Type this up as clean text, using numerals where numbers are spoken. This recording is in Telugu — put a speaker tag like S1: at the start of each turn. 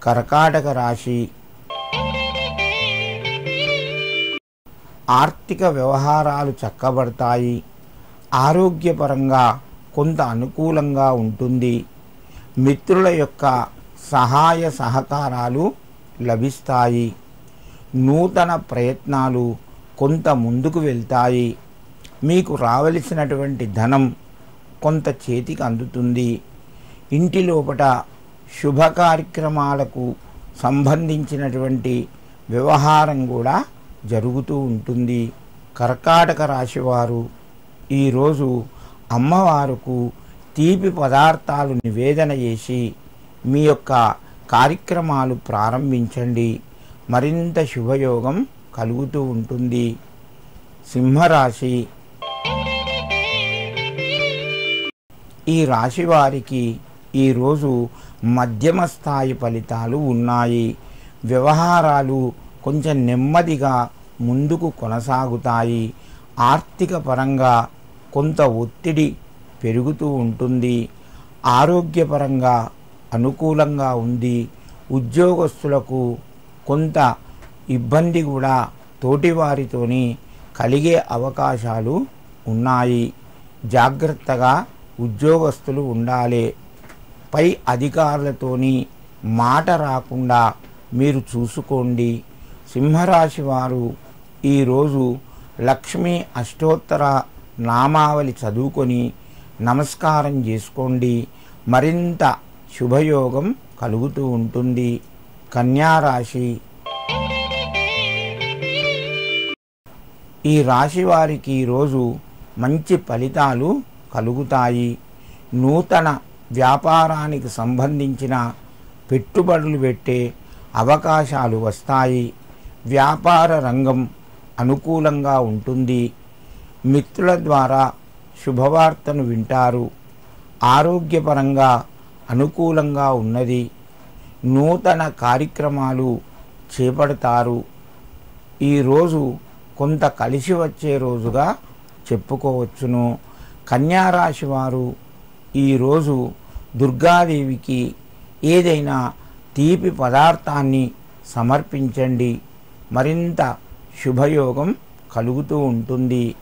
S1: కర్కాటక రాశి. ఆర్థిక వ్యవహారాలు చక్కబడతాయి. ఆరోగ్యపరంగా కొంత అనుకూలంగా ఉంటుంది. మిత్రుల యొక్క సహాయ సహకారాలు లభిస్తాయి. నూతన ప్రయత్నాలు కొంత ముందుకు వెళ్తాయి. మీకు రావలసినటువంటి ధనం కొంత చేతికి అందుతుంది. ఇంటి లోపట శుభ కార్యక్రమాలకు సంబంధించినటువంటి వ్యవహారం కూడా జరుగుతూ ఉంటుంది. కర్కాటక రాశివారు ఈరోజు అమ్మవారుకు తీపి పదార్థాలు నివేదన చేసి మీ యొక్క కార్యక్రమాలు ప్రారంభించండి. మరింత శుభయోగం కలుగుతూ ఉంటుంది. సింహరాశి. ఈ రాశి వారికి ఈరోజు మధ్యమ స్థాయి ఫలితాలు ఉన్నాయి. వ్యవహారాలు కొంచెం నెమ్మదిగా ముందుకు కొనసాగుతాయి. ఆర్థిక పరంగా కొంత ఒత్తిడి పెరుగుతూ ఉంటుంది. ఆరోగ్యపరంగా అనుకూలంగా ఉంది. ఉద్యోగస్తులకు కొంత ఇబ్బంది కూడా తోటివారితోని కలిగే అవకాశాలు ఉన్నాయి. జాగ్రత్తగా ఉద్యోగస్తులు ఉండాలి. పై అధికారులతోని మాట రాకుండా మీరు చూసుకోండి. సింహరాశి వారు ఈరోజు లక్ష్మీ అష్టోత్తర నామావళి చదువుకొని నమస్కారం చేసుకోండి. మరింత శుభయోగం కలుగుతూ ఉంటుంది. కన్యారాశి. ఈ రాశి వారికి ఈరోజు మంచి ఫలితాలు కలుగుతాయి. నూతన వ్యాపారానికి సంబంధించిన పెట్టుబడులు పెట్టే అవకాశాలు వస్తాయి. వ్యాపార రంగం అనుకూలంగా ఉంటుంది. మిత్రుల ద్వారా శుభవార్తను వింటారు. ఆరోగ్యపరంగా అనుకూలంగా ఉన్నది. నూతన కార్యక్రమాలు చేపడతారు. ఈరోజు కొంత కలిసి వచ్చే రోజుగా చెప్పుకోవచ్చును. కన్యారాశి వారు ఈరోజు దుర్గాదేవికి ఏదైనా తీపి పదార్థాన్ని సమర్పించండి. మరింత శుభయోగం కలుగుతూ ఉంటుంది.